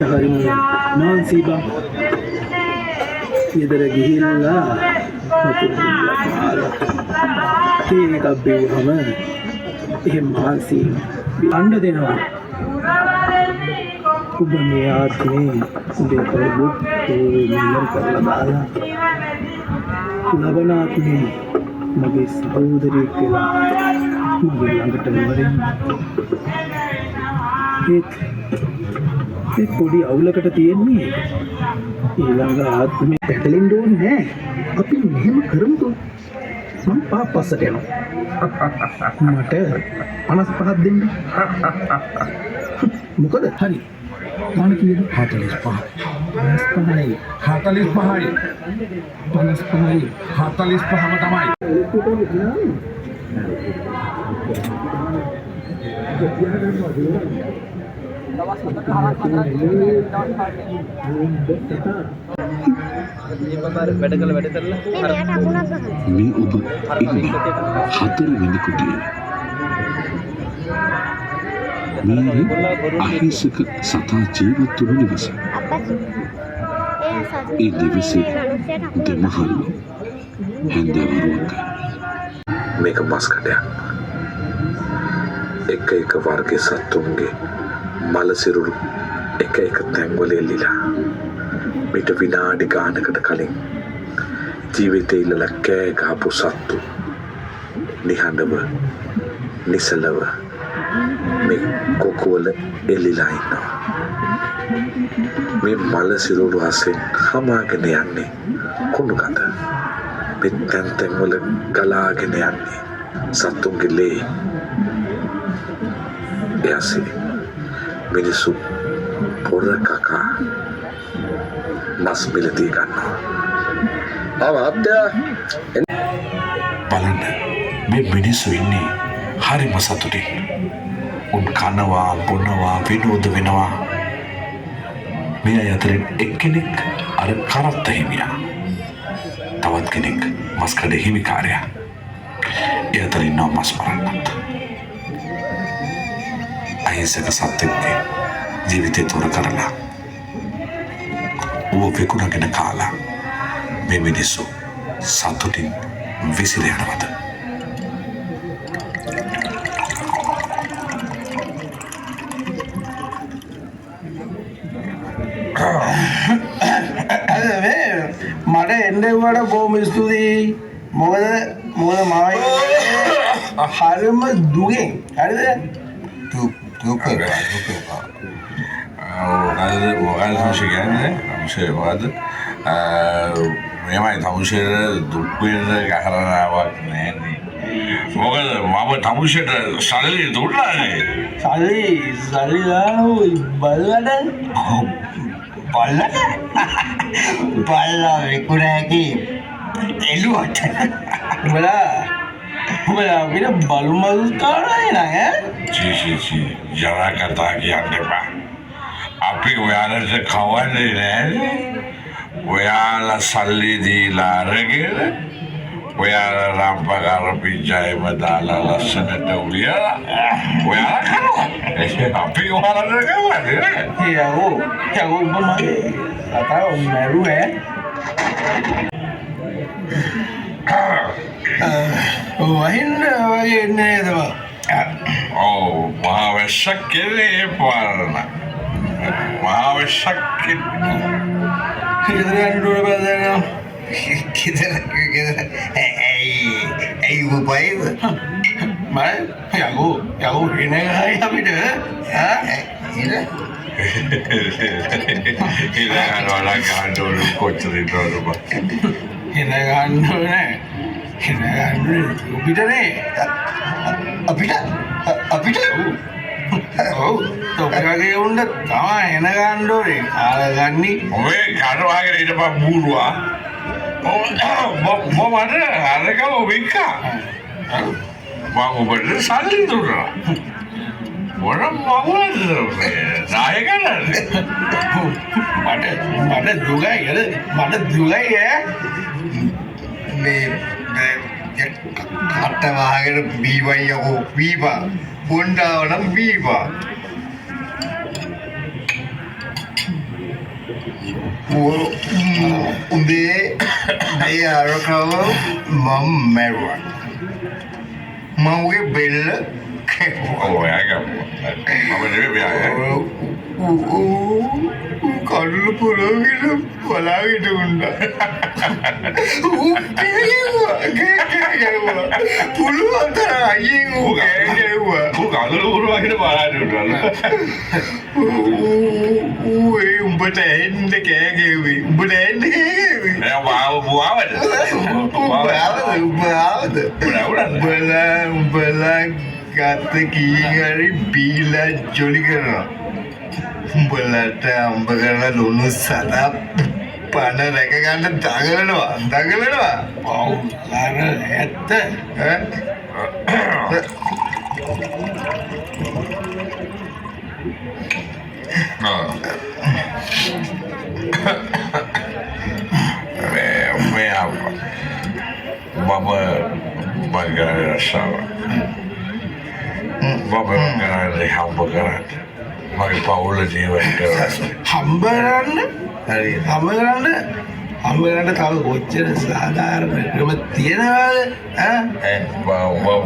හරිම මාන්සී බං ඊදර ගිහිල්ලා තේ එකක් බෙවුවම එහෙම මාන්සී අඬ දෙනවා ඔබ මේ ආත්මේ උඹේ කරපු නිලම් කරලා දාලා ලබනාත්මේ මගේ සහෝදරියෙක් කියලා මගේ ළඟට වරෙන් ඒ පොඩි අවුලකට තියෙන්නේ ඊළඟ ආත්මේ පැටලෙන්න ඕනේ නෑ අපි මෙහෙම කරමුකෝ මම පස්සට යනවා මට 55ක් දෙන්න මොකද හරි මම කියන්නේ 45යි 45යි 45ම තමයි මේ ඔබ ඉන්නේ 4 වෙනි කුටියේ. මේ අහිංසක සතා ජීවත් වුණු නිවස. ඒ නිවසේ දෙමහල්ලු හැන්දෑවරුවක. මේක මස් කඩයක්. එක වර්ගයේ සත්තුන්ගේ මල සිරුරු එක තැන්වල එල්ලිලා මිට විනාඩි ගානකට කලින් ජීවිතේ ඉල්ලලා කෑ ගහපු සත්තු නිහඬව නිසලව මේ කොකුවල එල්ලිලා ඉන්නවා. මේ මල සිරුරු අසෙන් හමාගෙන යන්නේ කුණු ගඳ. මේ තැන්වල ගලාගෙන යන්නේ සත්තුන්ගේ ලේ. එයාසේ මිනිස්සු පොර කකා මස් මිලදී ගන්නවා. බලන්න මේ මිනිස්සු ඉන්නේ හරිම සතුටින්. උන් කනවා බොනවා විනෝද වෙනවා. මේ අය අතරින් එක්කෙනෙක් අර කරත්ත හිමියා. තවත් කෙනෙක් මස් කඩ හිමිකාරයා. ඒ අතරින් ඉන්නවා මස් මරන්නත්. අහිංසක සත්ත්වෙක්ගේ ජීවිතේ තොර කරලා ඌව විකුණගෙන කාලා මේ මිනිස්සු සතුටින් විසිර යනවද? මට එන්නෙවට බොහොම ස්තුතියි. මොකද මම හරිම දුකෙන් හරිද? දුක මොකද කියන්නේ මොකද මේමයි තමුෂේට දුක් වෙන ගහරනාවක් නෑනේ. මොකද මම තමුෂේට සල්ලි දුන්නානේ. සල්ලි බලන්න බල්ලා විකුණෑකි එළුවට උඹලා අපිට බලු මල් කාරයි නෑ චී ජරා කතා කියන්න එපා. අපි ඔයාලට කවන්නේ නෑනේ. ඔයාලා සල්ලි දීලා අරගෙන ඔයාලා රම්පකාර පිච්චායම දාලා ලස්සනට උලියලා ඔයාලා කරනවා. අපි ඔයාලට කවන්නේ නෑ. යකෝ උඹ මගේ කතාව මැරුවේ වහින්න වගේ නේද බං? ඔව් මහවැස්සක් කෙරේ පාරන මහවැස්සක් ගෙදර යන්න ඕන බෑදේනවා. ගෙදර ඇයි උපයිද? මම යකෝ එන ගහයි අපිට ඉලගානවලා ගාන්ඩෝලු කොච්චරිටවලු බ එන ගන්න ඕනේ. උපිටනේ අපිට ඔව් තොපිරගේ උන්ට තමා එන ගන්න ඕනේ. කාලගන්නේ ඔබේ කඩවාගෙන හිටපන් බූරුවා. මම අරකව වික්කා. මම ඔබට සල්ලි දුන්නා. මොන මගුලද නායකද? මට දුගයි මේ අට වහගෙන බීවයි යකෝ බීවා. බොණ්ඩාව නම් බීවා. උඹේ අය අරකව මම මැරුවා. මගේ බෙල්ල කඩුළු පුරෝගෙන බලාගෙන උන්නා. පුළුවන් තරම් අයියෙන් ඌ ගැව්වා. ඌ ඒ උඹට එන්න කෑ ගැව්වේ. උඹට එන්න උඹලා ගත්ත කීහරි බීලා ජොලි කරනවා. උඹලට අම්බ කරන ලුණු සදා පණ රැක ගන්න දඟලනවා. ඇත්ත Mama magana sawa. Mama magana hamba karan. Magi Paula jeewa හම්බ කරන්න තව කොච්චර සාධාරණ ක්‍රම තියෙනවද?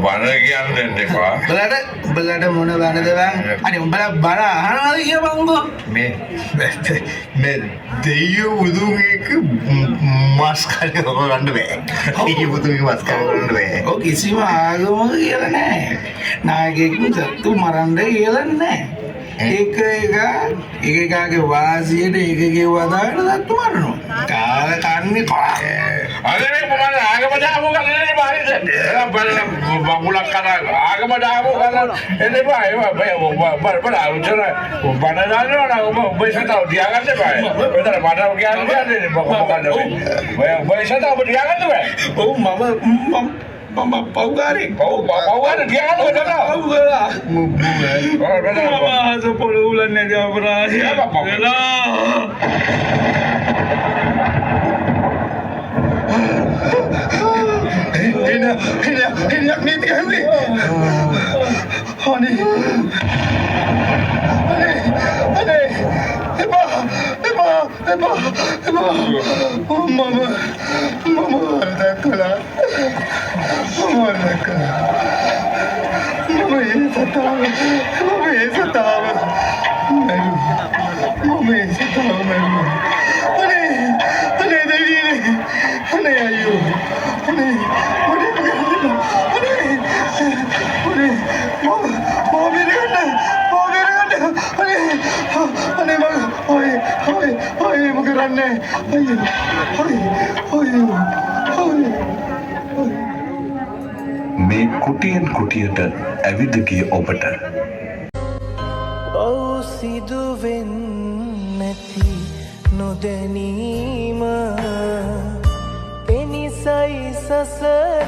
බන කියන්න එපා. උඹලට මොන බනද බං? අනේ උඹලා බන අහනවාද කියපන්කෝ. මේ දෙයියෝ බුදුන් එක්ක මස් කඩ කරන්න බෑ. දෙයියෝ බුදුන් මස් කඩ කරන්න බෑ. ඔය කිසිම ආගමක කියලා නැහැ. නායකයෙක්ම සත්තු මරන්න කියලා නැහැ. එකගේ වාසියට එකගේ වදාට දත්තු මරනවා. කාල කන්නේ කොලා. අනේ මොකද ආගම දාමු ගන්නේ බාහිර. බංගුලක් කරා ආගම දාමු ගන්න. එන්නේ බෑ බල උචර බන දානවා ඔබ ඉස්සතව තියාගන්න බෑ. ඔතන මට කියන්නේ මොකක්ද? ඔබ ඉස්සතව ඔබ තියාගන්න බෑ. ඔව් මම පව්ගාරේ පව්ගාරේ තියාගන්න බෑ. මම අහස පොළ උලන්නේ අපරාධය. Enak ni kan ni. Ani. Eba. Mama ada kala. Mama ini tahu. Ani ayo. මේ කුටියෙන් කුටියට ඇවිද ගිය ඔබට ඔව් සිදුවෙන්නැති නොදැනීම එනිසයි සසර